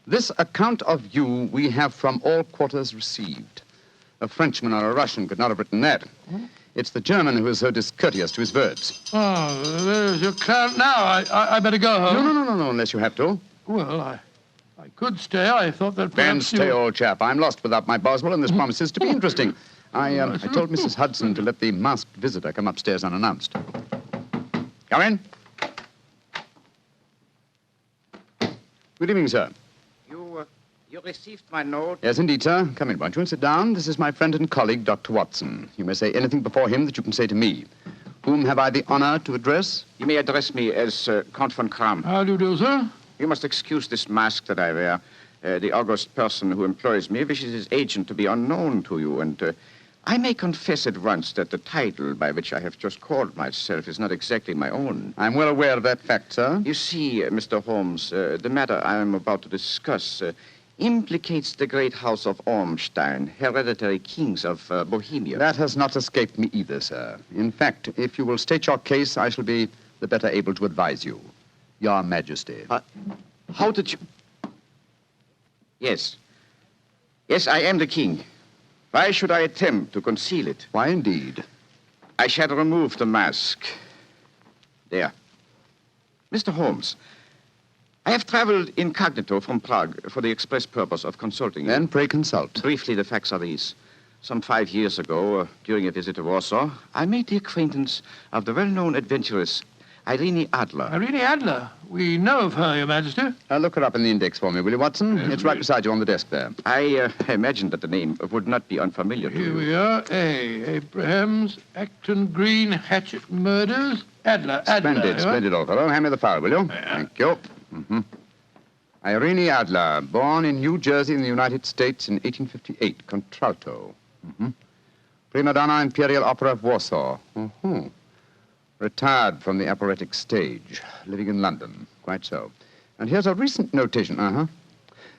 This account of you we have from all quarters received. A Frenchman or a Russian could not have written that. It's the German who is so discourteous to his verbs. Oh, there's your count now. I better go home. No, unless you have to. Well, I could stay. I thought that Then perhaps stay, old chap. I'm lost without my Boswell, and this promises to be interesting. I told Mrs. Hudson to let the masked visitor come upstairs unannounced. Come in. Good evening, sir. You received my note? Yes, indeed, sir. Come in, won't you, and sit down. This is my friend and colleague, Dr. Watson. You may say anything before him that you can say to me. Whom have I the honor to address? You may address me as Count von Kram. How do you do, sir? You must excuse this mask that I wear. The august person who employs me wishes his agent to be unknown to you, and I may confess at once that the title by which I have just called myself is not exactly my own. I'm well aware of that fact, sir. You see, Mr. Holmes, the matter I am about to discuss implicates the great house of Ormstein, hereditary kings of Bohemia. That has not escaped me either, sir. In fact, if you will state your case, I shall be the better able to advise you. Your Majesty. How did you... Yes. Yes, I am the king. Why should I attempt to conceal it? Why, indeed? I shall remove the mask. There. Mr. Holmes, I have traveled incognito from Prague for the express purpose of consulting you. Then pray consult. Briefly, the facts are these. Some 5 years ago, during a visit to Warsaw, I made the acquaintance of the well-known adventuress Irene Adler. Irene Adler? We know of her, Your Majesty. Look her up in the index for me, will you, Watson? Yes, it's right beside you on the desk there. I imagined that the name would not be unfamiliar to you. Here we are. Abrahams, Acton Green, Hatchet Murders, Adler. Splendid, old fellow. Hand me the file, will you? Yeah. Thank you. Irene Adler, born in New Jersey in the United States in 1858, contralto. Prima donna Imperial Opera of Warsaw. Retired from the operatic stage, living in London. Quite so. And here's a recent notation.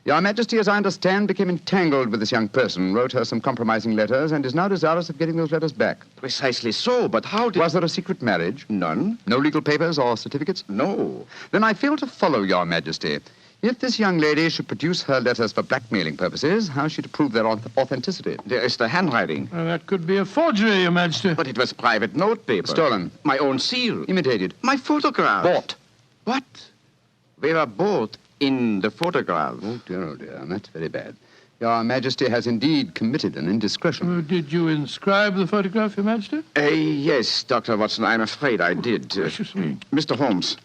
Your Majesty, as I understand, became entangled with this young person, wrote her some compromising letters, and is now desirous of getting those letters back. Precisely so, but how did... Was there a secret marriage? None. No legal papers or certificates? No. Then I fail to follow, Your Majesty. If this young lady should produce her letters for blackmailing purposes, how is she to prove their authenticity? There is the handwriting. Well, that could be a forgery, Your Majesty. But it was private notepaper. Stolen. My own seal. Imitated. My photograph. Bought. What? They were both in the photograph. Oh, dear, that's very bad. Your Majesty has indeed committed an indiscretion. Did you inscribe the photograph, Your Majesty? Yes, Dr. Watson, I'm afraid I did. Gracious me. Mr. Holmes,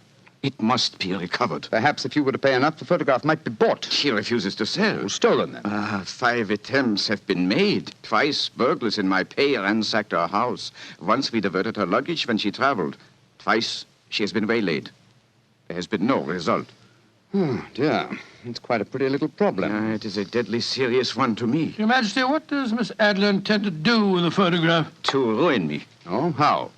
it must be recovered. Perhaps if you were to pay enough, the photograph might be bought. She refuses to sell. Oh, stolen, then. 5 attempts have been made. Twice burglars in my pay ransacked her house. Once we diverted her luggage when she traveled. Twice she has been waylaid. There has been no result. Oh, dear. It's quite a pretty little problem. It is a deadly serious one to me. Your Majesty, what does Miss Adler intend to do with the photograph? To ruin me. Oh, how?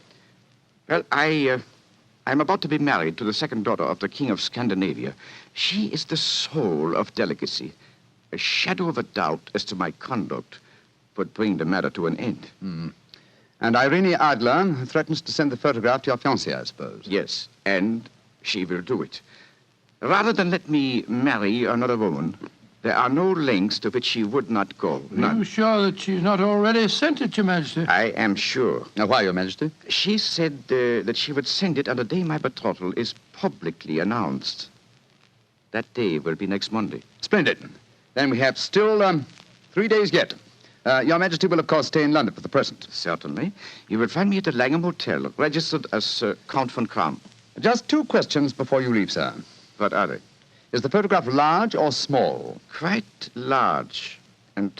Well, I'm about to be married to the second daughter of the King of Scandinavia. She is the soul of delicacy. A shadow of a doubt as to my conduct would bring the matter to an end. And Irene Adler threatens to send the photograph to your fiancé, I suppose. Yes, and she will do it. Rather than let me marry another woman, there are no lengths to which she would not go. Are you sure that she's not already sent it, Your Majesty? I am sure. Now, why, Your Majesty? She said that she would send it on the day my betrothal is publicly announced. That day will be next Monday. Splendid. Then we have still 3 days yet. Your Majesty will, of course, stay in London for the present. Certainly. You will find me at the Langham Hotel, registered as Count von Kram. Just 2 questions before you leave, sir. What are they? Is the photograph large or small? Quite large. And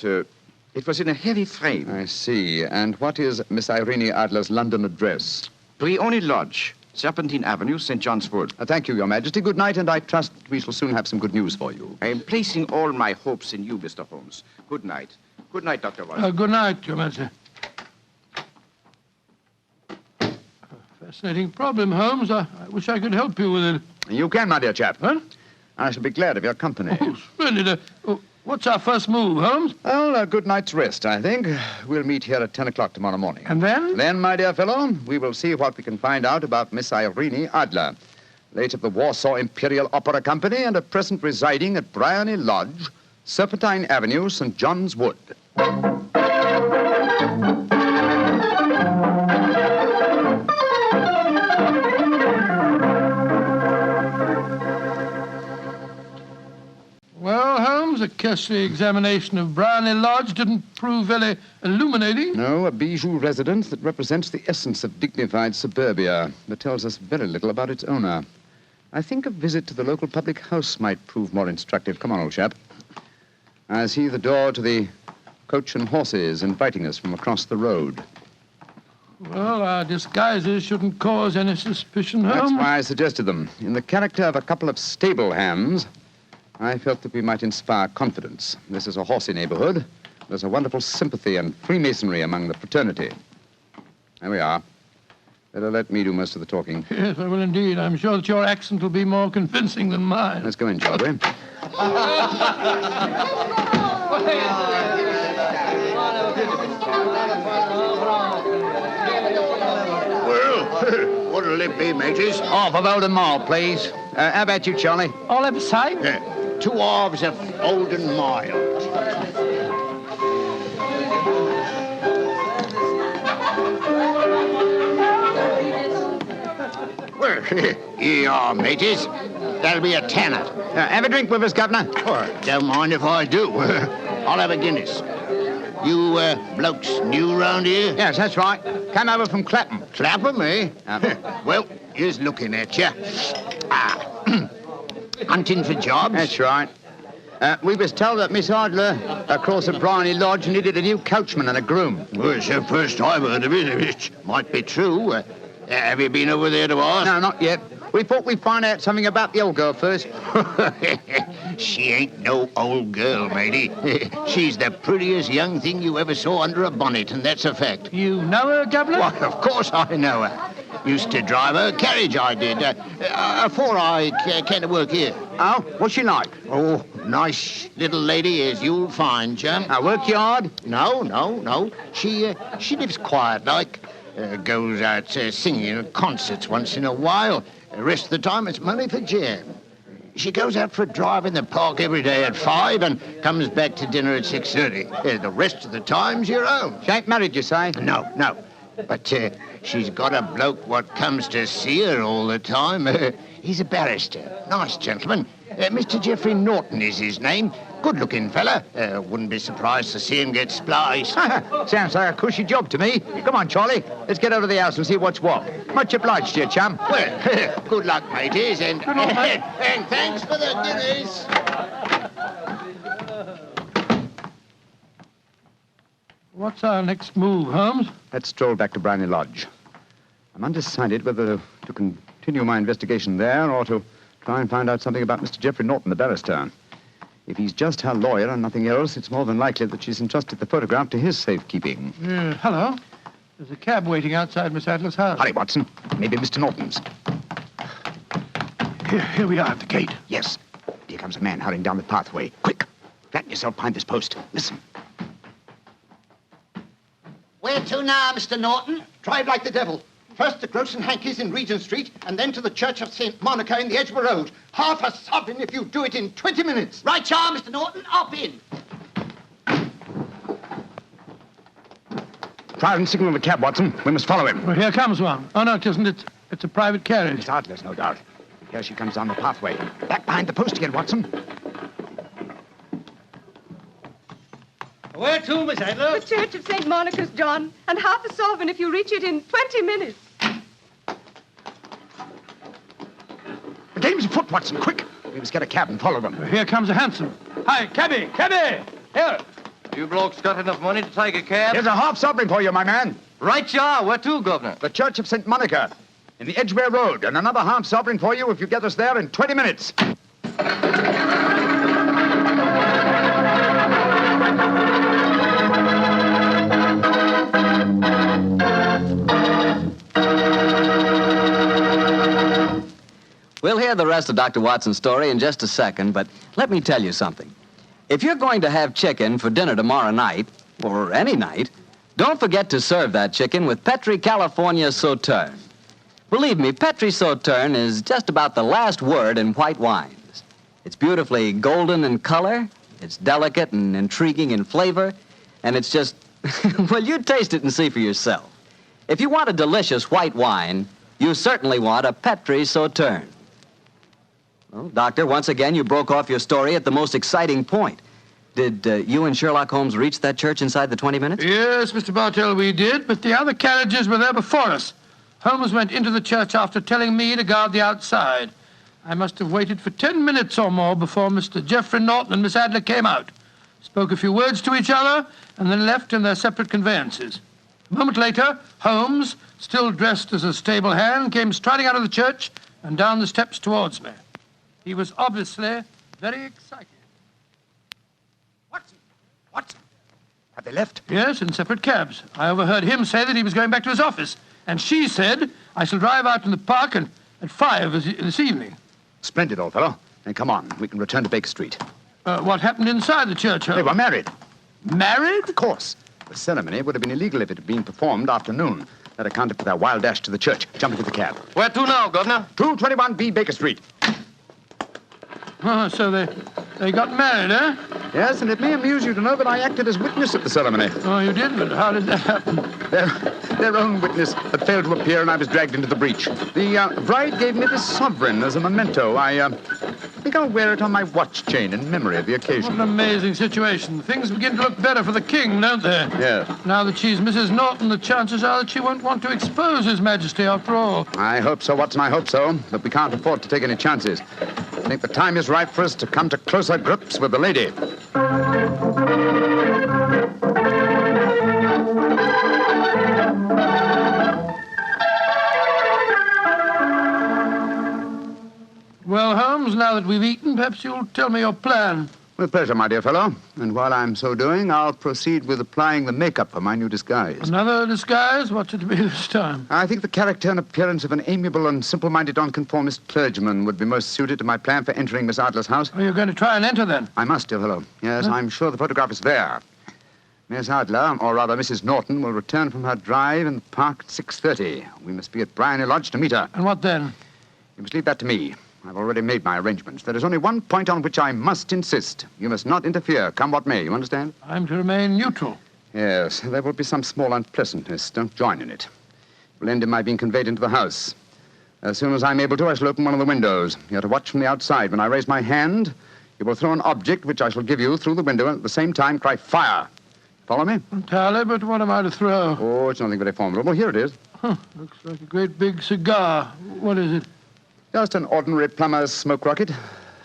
it was in a heavy frame. I see. And what is Miss Irene Adler's London address? Brioni Lodge, Serpentine Avenue, St. John's Wood. Thank you, Your Majesty. Good night, and I trust we shall soon have some good news for you. I am placing all my hopes in you, Mr. Holmes. Good night. Good night, Dr. Watson. Good night, Your Majesty. Fascinating problem, Holmes. I wish I could help you with it. You can, my dear chap. Huh? I shall be glad of your company. Oh, splendid. What's our first move, Holmes? Well, a good night's rest, I think. We'll meet here at 10 o'clock tomorrow morning. And then? Then, my dear fellow, we will see what we can find out about Miss Irene Adler, late of the Warsaw Imperial Opera Company and at present residing at Briony Lodge, Serpentine Avenue, St. John's Wood. Well, Holmes, a cursory examination of Briony Lodge didn't prove very illuminating. No, a bijou residence that represents the essence of dignified suburbia, but tells us very little about its owner. I think a visit to the local public house might prove more instructive. Come on, old chap. I see the door to the Coach and Horses inviting us from across the road. Well, our disguises shouldn't cause any suspicion, Holmes. That's why I suggested them. In the character of a couple of stable hands, I felt that we might inspire confidence. This is a horsey neighborhood. There's a wonderful sympathy and freemasonry among the fraternity. There we are. Better let me do most of the talking. Yes, I will indeed. I'm sure that your accent will be more convincing than mine. Let's go in, shall we? Well, what'll it be, mateys? Half of Oldham Mile, please. How about you, Charlie? All ever sight? 2 halves of Oldham Mile. Well, here you are, mateys. That'll be a tenner. Have a drink with us, Governor. Oh, don't mind if I do. I'll have a Guinness. You blokes new round here? Yes, that's right. Came over from Clapham. Clapham, eh? Well, here's looking at you. Hunting for jobs? That's right. We was told that Miss Adler across at Briony Lodge needed a new coachman and a groom. Well, it's the first I've heard of it. It might be true. Have you been over there to ask? No, not yet. We thought we'd find out something about the old girl first. She ain't no old girl, matey. She's the prettiest young thing you ever saw under a bonnet, and that's a fact. You know her, Governor? Why, of course I know her. Used to drive her carriage, I did, before I came to work here. Oh, what's she like? Oh, nice little lady, as you'll find, chum. Work you hard? No. She lives quiet like. Goes out singing at concerts once in a while. The rest of the time, it's money for jam. She goes out for a drive in the park every day at 5 and comes back to dinner at 6:30. The rest of the time's your own. She ain't married, you say? No. But she's got a bloke what comes to see her all the time. He's a barrister. Nice gentleman. Mr. Geoffrey Norton is his name. Good-looking fella. Wouldn't be surprised to see him get spliced. Sounds like a cushy job to me. Come on, Charlie. Let's get over to the house and see what's what. Much obliged to you, chum. Well, good luck, mateys, and thanks for the Guinness. What's our next move, Holmes? Let's stroll back to Briony Lodge. I'm undecided whether to continue my investigation there or to try and find out something about Mr. Geoffrey Norton, the barrister. If he's just her lawyer and nothing else, it's more than likely that she's entrusted the photograph to his safekeeping. Hello. There's a cab waiting outside Miss Adler's house. Hurry, Watson. Maybe Mr. Norton's. Here we are at the gate. Yes. Here comes a man hurrying down the pathway. Quick. Flatten yourself behind this post. Listen. Where to now, Mr. Norton? Drive like the devil. First to Gross and Hankey's in Regent Street, and then to the Church of St. Monica in the Edgware Road. Half a sovereign if you do it in 20 minutes. Right, y'all, Mr. Norton. Up in. Try and signal the cab, Watson. We must follow him. Well, here comes one. Oh, no, it isn't. It's a private carriage. Miss Adler's, no doubt. Here she comes down the pathway. Back behind the post again, Watson. Where to, Miss Adler? The Church of St. Monica's, John. And half a sovereign if you reach it in 20 minutes. The game's afoot, Watson. Quick. We must get a cab and follow them. Here comes a hansom. Hi, cabby, cabby! Here. You blokes got enough money to take a cab? Here's a half sovereign for you, my man. Right, ya. Where to, Governor? The Church of St. Monica in the Edgware Road, and another half sovereign for you if you get us there in 20 minutes. We'll hear the rest of Dr. Watson's story in just a second, but let me tell you something. If you're going to have chicken for dinner tomorrow night, or any night, don't forget to serve that chicken with Petri California Sauterne. Believe me, Petri Sauterne is just about the last word in white wines. It's beautifully golden in color, it's delicate and intriguing in flavor, and it's just, well, you taste it and see for yourself. If you want a delicious white wine, you certainly want a Petri Sauterne. Well, Doctor, once again, you broke off your story at the most exciting point. Did you and Sherlock Holmes reach that church inside the 20 minutes? Yes, Mr. Bartell, we did, but the other carriages were there before us. Holmes went into the church after telling me to guard the outside. I must have waited for 10 minutes or more before Mr. Geoffrey Norton and Miss Adler came out, spoke a few words to each other, and then left in their separate conveyances. A moment later, Holmes, still dressed as a stable hand, came striding out of the church and down the steps towards me. He was obviously very excited. Watson, have they left? Yes, in separate cabs. I overheard him say that he was going back to his office, and she said, I shall drive out in the park at 5 this evening. Splendid, old fellow. Then come on, we can return to Baker Street. What happened inside the church, Holmes? They were married. Married? Of course. The ceremony would have been illegal if it had been performed after noon. That accounted for their wild dash to the church. Jump into the cab. Where to now, Governor? 221B Baker Street. Oh, so they got married, eh? Yes, and it may amuse you to know that I acted as witness at the ceremony. Oh, you did? But how did that happen? Their own witness had failed to appear, and I was dragged into the breach. The bride gave me this sovereign as a memento. I think I'll wear it on my watch chain in memory of the occasion. What an amazing situation. Things begin to look better for the king, don't they? Yes. Now that she's Mrs. Norton, the chances are that she won't want to expose His Majesty after all. I hope so, Watson, I hope so. But we can't afford to take any chances. I think the time is ripe for us to come to closer grips with the lady. Well, Holmes, now that we've eaten, perhaps you'll tell me your plan. With pleasure, my dear fellow. And while I'm so doing, I'll proceed with applying the makeup for my new disguise. Another disguise? What's it to be this time? I think the character and appearance of an amiable and simple-minded nonconformist clergyman would be most suited to my plan for entering Miss Adler's house. Oh, you're going to try and enter, then? I must, dear fellow. Yes, huh? I'm sure the photograph is there. Miss Adler, or rather Mrs. Norton, will return from her drive in the park at 6:30. We must be at Bryony Lodge to meet her. And what then? You must leave that to me. I've already made my arrangements. There is only one point on which I must insist. You must not interfere, come what may. You understand? I'm to remain neutral. Yes, there will be some small unpleasantness. Don't join in it. It will end in my being conveyed into the house. As soon as I'm able to, I shall open one of the windows. You're to watch from the outside. When I raise my hand, you will throw an object which I shall give you through the window and at the same time cry, fire. Follow me? Entirely, but what am I to throw? Oh, it's nothing very formidable. Here it is. Huh, looks like a great big cigar. What is it? Just an ordinary plumber's smoke rocket,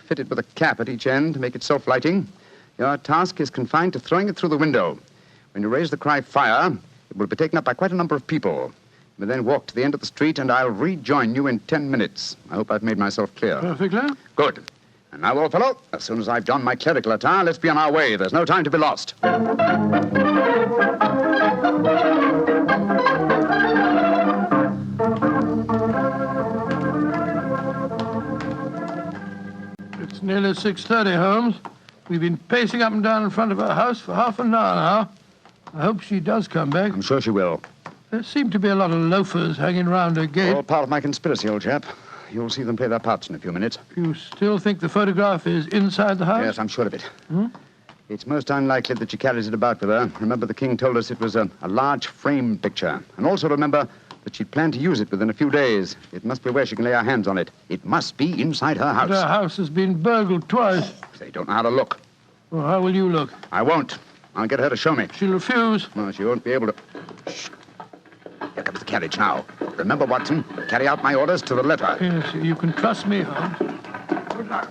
fitted with a cap at each end to make it self-lighting. Your task is confined to throwing it through the window. When you raise the cry, fire, it will be taken up by quite a number of people. You will then walk to the end of the street, and I'll rejoin you in 10 minutes. I hope I've made myself clear. Perfectly. Good. And now, old fellow, as soon as I've donned my clerical attire, let's be on our way. There's no time to be lost. It's nearly 6:30, Holmes. We've been pacing up and down in front of her house for half an hour now. I hope she does come back. I'm sure she will. There seem to be a lot of loafers hanging round her gate. All part of my conspiracy, old chap. You'll see them play their parts in a few minutes. You still think the photograph is inside the house? Yes, I'm sure of it. Hmm? It's most unlikely that she carries it about with her. Remember, the king told us it was a large frame picture. And also remember that she planned to use it within a few days. It must be where she can lay her hands on it. It must be inside her house. But her house has been burgled twice. They don't know how to look. Well, how will you look? I won't. I'll get her to show me. She'll refuse. No, she won't be able to. Shh. Here comes the carriage now. Remember, Watson, carry out my orders to the letter. Yes, you can trust me, Holmes. Good luck.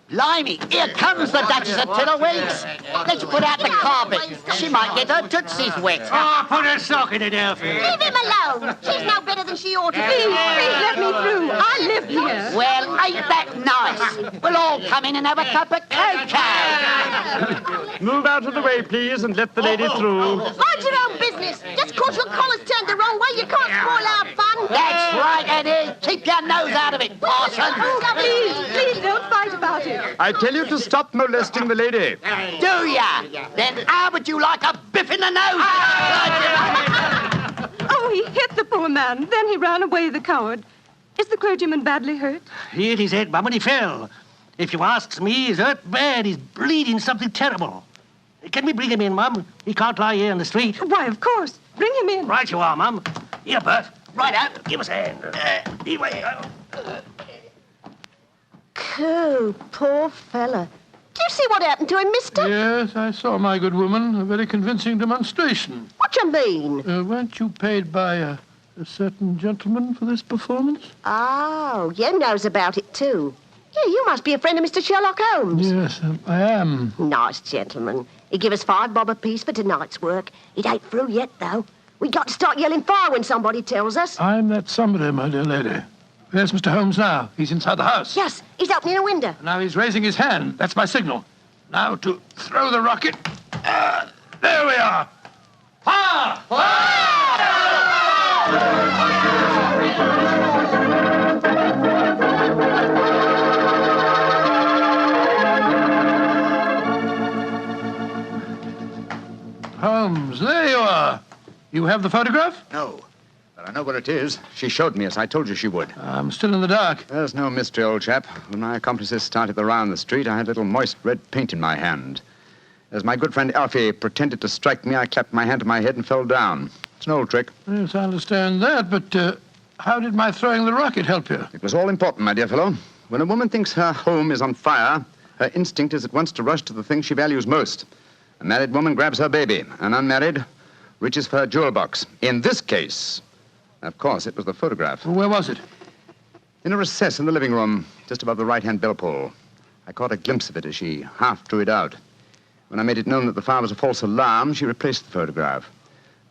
Blimey, here comes the Duchess of Tiddlewigs. Let's put out the carpet. She might get her tootsies wet. Oh, put a sock in it, Alfie. Leave him alone. She's no better than she ought to be. Please let me through. I live here. Well, ain't that nice? We'll all come in and have a cup of cocoa. Move out of the way, please, and let the lady through. Mind your own business. Just 'cause your collar's turned the wrong way, you can't spoil our fun. That's right, Eddie. Keep your nose out of it, parson. Please don't fight about it. I tell you to stop molesting the lady. Do ya? Then how would you like a biff in the nose? Oh, he hit the poor man. Then he ran away, the coward. Is the clergyman badly hurt? He hit his head, Mum, and he fell. If you asks me, he's hurt bad. He's bleeding something terrible. Can we bring him in, Mum? He can't lie here in the street. Why, of course. Bring him in. Right you are, Mum. Here, Bert. Right out. Give us a hand. Coo, poor fella. Do you see what happened to him, mister? Yes, I saw, my good woman. A very convincing demonstration. What do you mean? Weren't you paid by a certain gentleman for this performance? Oh, you knows about it, too. Yeah, you must be a friend of Mr. Sherlock Holmes. Yes, I am. Nice gentleman. He give us $5 bob apiece for tonight's work. It ain't through yet, though. We got to start yelling fire when somebody tells us. I'm that somebody, my dear lady. Where's Mr. Holmes now? He's inside the house. Yes, he's opening a window. Now he's raising his hand. That's my signal. Now to throw the rocket. There we are. Fire! Holmes, there you are. You have the photograph? No, but I know where it is. She showed me, as I told you she would. I'm still in the dark. There's no mystery, old chap. When my accomplices started the round the street, I had a little moist red paint in my hand. As my good friend Alfie pretended to strike me, I clapped my hand to my head and fell down. It's an old trick. Yes, I understand that, but how did my throwing the rocket help you? It was all important, my dear fellow. When a woman thinks her home is on fire, her instinct is at once to rush to the thing she values most. A married woman grabs her baby. An unmarried reaches for her jewel box. In this case, of course, it was the photograph. Where was it? In a recess in the living room, just above the right-hand bell pull. I caught a glimpse of it as she half drew it out. When I made it known that the fire was a false alarm, she replaced the photograph.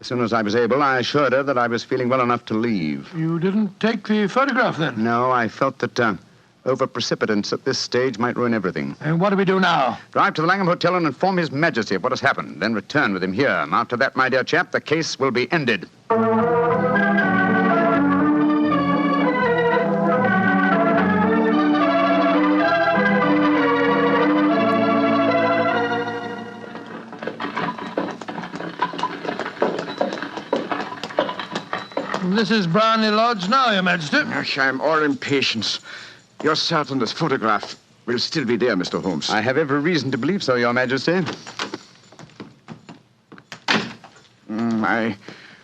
As soon as I was able, I assured her that I was feeling well enough to leave. You didn't take the photograph, then? No, I felt that over-precipitance at this stage might ruin everything. And what do we do now? Drive to the Langham Hotel and inform His Majesty of what has happened. Then return with him here. After that, my dear chap, the case will be ended. This is Brownlee Lodge now, Your Majesty. I'm all impatience. Your certain this photograph will still be there, Mr. Holmes. I have every reason to believe so, Your Majesty.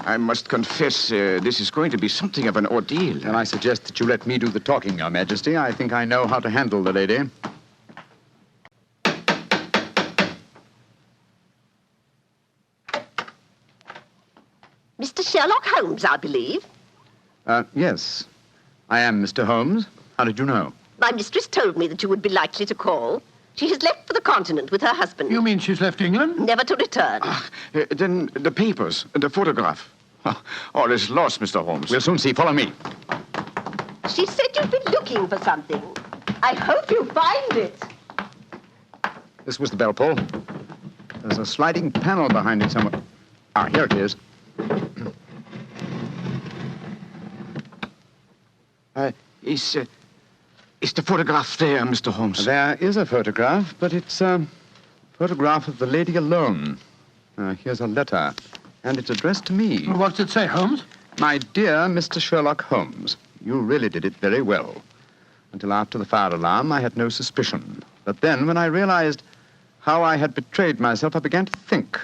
I must confess, this is going to be something of an ordeal. Then I suggest that you let me do the talking, Your Majesty. I think I know how to handle the lady. Mr. Sherlock Holmes, I believe. Yes. I am Mr. Holmes. How did you know? My mistress told me that you would be likely to call. She has left for the continent with her husband. You mean she's left England? Never to return. Then the papers, the photograph. All is lost, Mr. Holmes. We'll soon see. Follow me. She said you'd been looking for something. I hope you find it. This was the bell pull. There's a sliding panel behind it somewhere. Ah, here it is. Is the photograph there, Mr. Holmes? There is a photograph, but it's a photograph of the lady alone. Here's a letter. And it's addressed to me. What's it say, Holmes? My dear Mr. Sherlock Holmes, you really did it very well. Until after the fire alarm, I had no suspicion. But then, when I realized how I had betrayed myself, I began to think.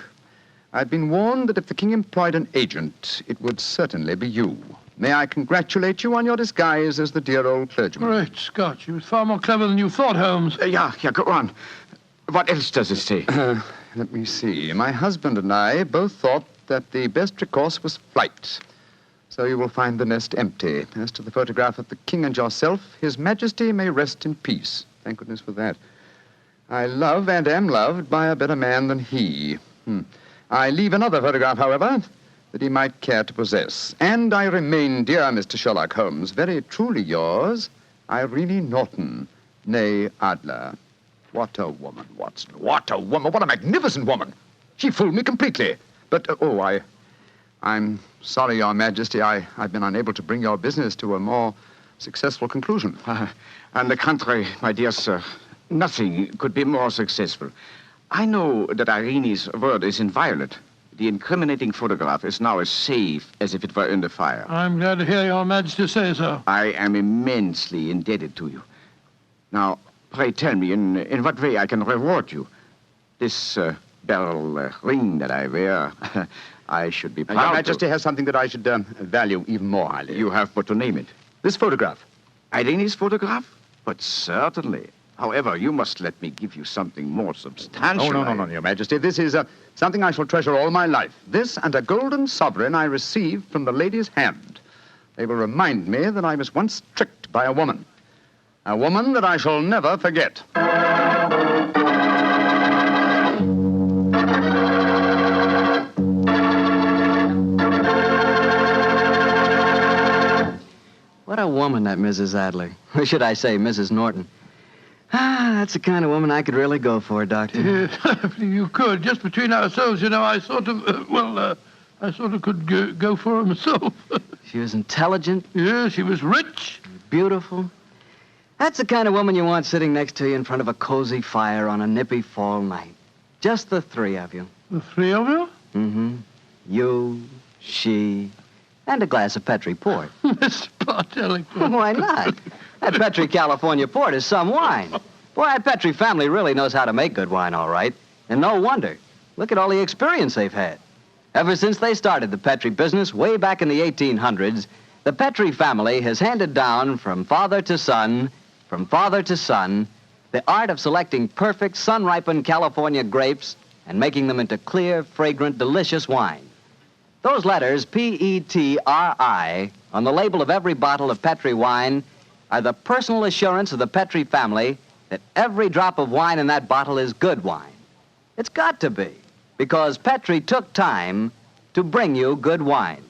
I'd been warned that if the king employed an agent, it would certainly be you. May I congratulate you on your disguise as the dear old clergyman? Great Scott, you was far more clever than you thought, Holmes. Yeah, go on. What else does it say? Let me see. My husband and I both thought that the best recourse was flight. So you will find the nest empty. As to the photograph of the king and yourself, His Majesty may rest in peace. Thank goodness for that. I love and am loved by a better man than he. I leave another photograph, however, that he might care to possess. And I remain, dear Mr. Sherlock Holmes, very truly yours, Irene Norton, née Adler. What a woman, Watson. What a woman. What a magnificent woman. She fooled me completely. But, I'm sorry, Your Majesty, I've been unable to bring your business to a more successful conclusion. On the contrary, my dear sir, nothing could be more successful. I know that Irene's word is inviolate. The incriminating photograph is now as safe as if it were under fire. I'm glad to hear Your Majesty say so. I am immensely indebted to you. Now, pray tell me in what way I can reward you. This beryl ring that I wear, I should be proud Your Majesty has something that I should value even more highly. You have but to name it. This photograph. Irene's photograph? But certainly. However, you must let me give you something more substantial. Oh, no, Your Majesty. This is something I shall treasure all my life. This and a golden sovereign I received from the lady's hand. They will remind me that I was once tricked by a woman. A woman that I shall never forget. What a woman, that Mrs. Adler. Or should I say, Mrs. Norton. That's the kind of woman I could really go for, Doctor. Yes, you could. Just between ourselves, you know, I sort of, I sort of could go for her myself. She was intelligent. Yeah, she was rich. Beautiful. That's the kind of woman you want sitting next to you in front of a cozy fire on a nippy fall night. Just the three of you. The three of you? Mm-hmm. You, she, and a glass of Petri port. Miss Bartelli. Why not? That Petri California port is some wine. Boy, that Petri family really knows how to make good wine, all right. And no wonder. Look at all the experience they've had. Ever since they started the Petri business way back in the 1800s, the Petri family has handed down from father to son, the art of selecting perfect sun-ripened California grapes and making them into clear, fragrant, delicious wine. Those letters, P-E-T-R-I, on the label of every bottle of Petri wine are the personal assurance of the Petri family that every drop of wine in that bottle is good wine. It's got to be, because Petri took time to bring you good wine.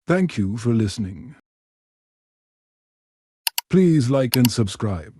Thank you for listening. Please like and subscribe.